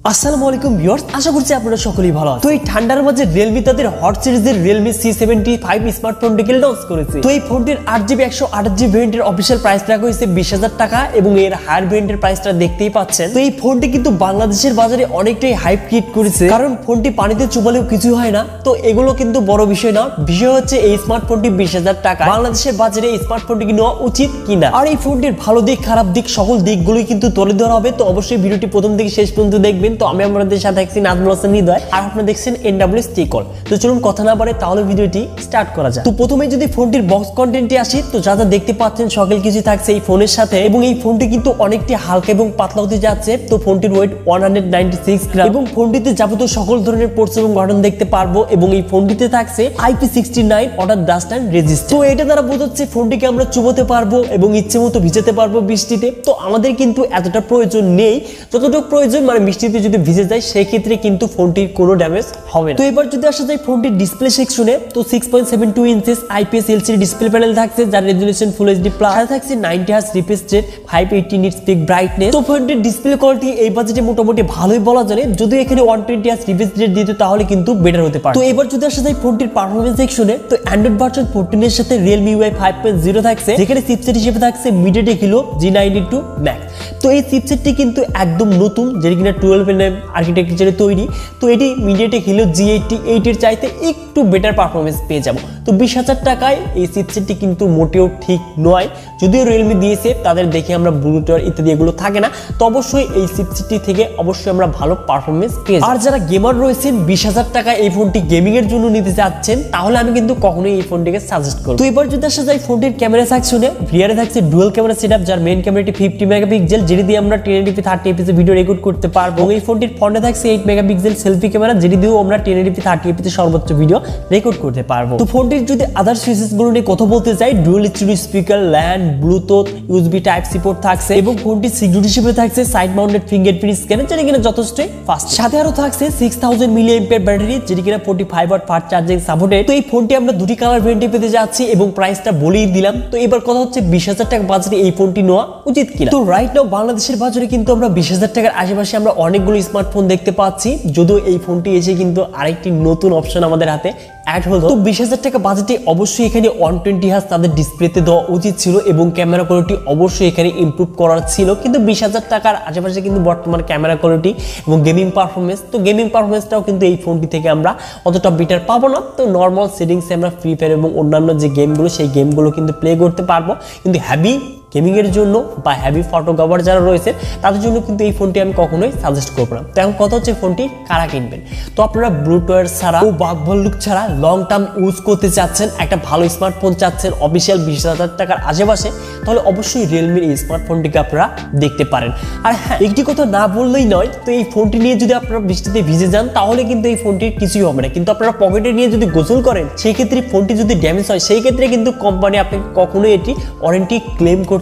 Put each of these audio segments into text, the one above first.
আসসালামু আলাইকুম ভিউয়ার্স, আশা করছি আপনারা সকলেই ভালো আছেন। তো এই ঠান্ডার মাঝে Realme তাদের হট সিরিজের Realme C75 স্মার্টফোনটিকে লঞ্চ করেছে। তো এই ফোনটির 8GB 128GB ভেরিয়েন্টের অফিশিয়াল প্রাইস রাখা হয়েছে 20,000 টাকা এবং এর হায়ার ভেরিয়েন্টের প্রাইসটা দেখতেই পাচ্ছেন। তো এই ফোনটি কিন্তু বাংলাদেশের বাজারে অনেকটাই হাইপ ক্রিয়েট করেছে, কারণ ফোনটি পানিতে চুবালেও কিছু হয় না। তো এগুলো কিন্তু বড় বিষয় না, বিষয় হচ্ছে এই স্মার্টফোনটি 20,000 টাকা বাংলাদেশের বাজারে এই স্মার্টফোনটি নেওয়া উচিত কিনা, আর এই ফোনটির ভালো দিক খারাপ দিক সকল দিকগুলোই কিন্তু তুলে ধরা হবে। তো অবশ্যই ভিডিওটি প্রথম থেকে শেষ পর্যন্ত দেখবেন। তো আমি আপনাদের সাথে আছি নাজমুল হাসান হৃদয়, আর আপনারা দেখছেন NWS Tech All। তো চলুন কথা না বাড়ে তাহলে ভিডিওটি স্টার্ট করা যাক। তো প্রথমে যদি ফোনটির বক্স কন্টেন্টে আসি, তো যা যা দেখতে পাচ্ছেন সকল কিছু থাকছে এই ফোনের সাথে, এবং এই ফোনটি কিন্তু অনেকটি হালকা এবং পাতলা হতে যাচ্ছে। তো ফোনটির ওয়েট 196 গ্রাম এবং ফোনটিতে যাবতীয় সকল ধরনের পোর্টস এবং গঠন দেখতে পারবো, এবং এই ফোনটিতে থাকছে IP69 water dust and resistant. তো এটা দ্বারা বোঝাচ্ছে ফোনটিকে আমরা চুবোতে পারবো এবং ইচ্ছে মতো ভিজাতে পারবো বৃষ্টিতে। তো আমাদের কিন্তু এতটা প্রয়োজন নেই যতটুকু প্রয়োজন, মানে বৃষ্টিতে যদি ভিজে যায় সেই ক্ষেত্রে কিন্তু ফোনটির কোনো ড্যামেজ হবে না। তো এবার যদি আসা যায় ফোনটির ডিসপ্লে সেকশনে, তো 6.72 inches IPS LCD display panel থাকছে, যার রেজোলিউশন ফুল HD প্লাস, আর থাকছে 90 hertz refresh rate, 580 nits pick brightness. তো ফোনটির ডিসপ্লে কোয়ালিটি এই বাজেটে মোটামুটি ভালোই বলা যায়, যদিও এখানে 120 হার্জ রিফ্রেশ রেট দিত তাহলে কিন্তু বেটার হতে পারে। তো এবার যদি আসা যায় ফোনটির পারফরম্যান্স সেকশনে, তো অ্যান্ড্রয়েড ভার্সন 14 এর সাথে Realme UI 5.0 থাকছে, যেখানে চিপসেট হিসেবে থাকছে MediaTek Helio G92 Max। তো এই চিপসেটটি কিন্তু একদম নতুন, যেটি কিনা 12 nm আর্কিটেকচারে তৈরি। তো এটি MediaTek Helio G88 এর চাইতে একটু বেটার পারফরমেন্স পেয়ে যাব। তো 20,000 টাকায় এই চিপসেটটি কিন্তু মোটেও ঠিক নয়, যদিও Realme দিয়েছে তাদের দেখে আমরা ব্লুটুথ ইত্যাদি এগুলো থাকে না। তো অবশ্যই এই চিপসেটটি থেকে অবশ্যই আমরা ভালো পারফরমেন্স পেয়ে যাব। আর যারা গেমার রয়েছেন 20,000 টাকা এই ফোনটি গেমিং এর জন্য নিতে চাচ্ছেন, তাহলে আমি কিন্তু কখনোই এই ফোনটিকে সাজেস্ট করব। তো এবার যদি আসা যায় ফোনটির ক্যামেরা সেকশনে, রিয়ারে থাকছে ডুয়াল ক্যামেরা সেটআপ, যার মেইন ক্যামেরাটি 50 মেগাপিক্সেল, যেটি দিয়ে আমরা 1080p 30fps ভিডিও রেকর্ড করতে পারবো। এই ফোনটির ফ্রন্টে থাকছে 8 মেগাপিক্সেল সেলফি ক্যামেরা, যেটি দিয়েও আমরা 1080p 30fps সর্বোচ্চ ভিডিও রেকর্ড করতে পারবো। তো ফোনটির যদি আদার ফিচার্স গুলো নিয়ে কথা বলতে চাই, ডুয়াল স্টুডিও স্পিকার, ল্যান্ড, Bluetooth, USB type C port থাকছে, এবং ফোনটির সিকিউরিটি হিসেবে থাকছে সাইড মাউন্টেড ফিঙ্গারপ্রিন্ট স্ক্যানার, যেটা কিনা যথেষ্টই ফাস্ট। সাথে আরো থাকছে 6000 mAh ব্যাটারি, যেটি কিনা 45 ওয়াট ফাস্ট চার্জিং সাপোর্টেড। তো এই ফোনটি আমরা দুটি কালার ভেরিয়েন্টে পেতে যাচ্ছি এবং প্রাইসটা বলেই দিলাম। তো এবার কথা হচ্ছে 20,000 টাকা বাজেটে এই ফোনটি নেওয়া উচিত কিনা। তো রাইট নাও বাংলাদেশের বাজারে কিন্তু আমরা 20,000 টাকার আশেপাশে আমরা অনেকগুলো স্মার্টফোন দেখতে পাচ্ছি, যদিও এই ফোনটি এসে কিন্তু আরেকটি নতুন অপশন আমাদের হাতে অ্যাড হলো। তো 20,000 টাকা বাজেটে অবশ্যই এখানে 120 হার্জ তাদের ডিসপ্লেতে দেওয়া উচিত ছিল, এবং ক্যামেরা কোয়ালিটি অবশ্যই এখানে ইমপ্রুভ করার ছিল। কিন্তু 20,000 টাকার আশেপাশে কিন্তু বর্তমান ক্যামেরা কোয়ালিটি এবং গেমিং পারফরমেন্স, তো গেমিং পারফরমেন্সটাও কিন্তু এই ফোনটি থেকে আমরা অতটা বেটার পাবো না। তো নর্মাল সেটিংসে আমরা ফ্রি ফায়ার এবং অন্যান্য যে গেমগুলো সেই গেমগুলো কিন্তু প্লে করতে পারবো, কিন্তু হ্যাভি গেমিং এর জন্য বা হেভি ফটোগ্রাফার যারা রয়েছে তাদের জন্য কিন্তু এই ফোনটি আমি কখনোই সাজেস্ট করব না। তো এখন কথা হচ্ছে ফোনটি কারা কিনবেন। তো আপনারা ব্লুটুথ ছাড়া ও বাকভল্লুক ছাড়া লং টার্ম ইউজ করতে চাচ্ছেন, একটা ভালো স্মার্টফোন চাচ্ছেন অফিসিয়াল 20,000 টাকার আশেপাশে, তাহলে অবশ্যই Realme এই স্মার্টফোনটিকে আপনারা দেখতে পারেন। আর হ্যাঁ, একটি কথা না বললেই নয়, তো এই ফোনটি নিয়ে যদি আপনারা বৃষ্টিতে ভিজে যান তাহলে কিন্তু এই ফোনটির কিছুই হবে না, কিন্তু আপনারা পকেটে নিয়ে যদি গোসল করেন সেই ক্ষেত্রে ফোনটি যদি ড্যামেজ হয় সেই ক্ষেত্রে কিন্তু কোম্পানি আপনাকে কখনোই এটি ওয়ারেন্টি ক্লেম করতে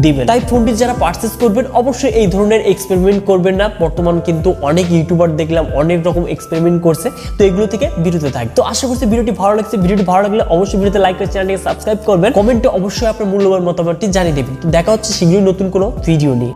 দিবেন। তাই ফোনটি যারা পারচেজ করবেন অবশ্যই এই ধরনের এক্সপেরিমেন্ট করবেন না। বর্তমান কিন্তু অনেক ইউটিউবার দেখলাম অনেক রকম এক্সপেরিমেন্ট করছে, তো এগুলো থেকে বিরত থাকবে। তো আশা করছি ভিডিওটি ভালো লাগছে। ভিডিওটি ভালো লাগলে অবশ্যই ভিডিওতে লাইক করে চ্যানেলটিকে সাবস্ক্রাইব করবেন, কমেন্টে অবশ্যই আপনার মূল্যবান মতামতটি জানিয়ে দেবেন। তো দেখা হচ্ছে শীঘ্রই নতুন কোনো ভিডিও নিয়ে।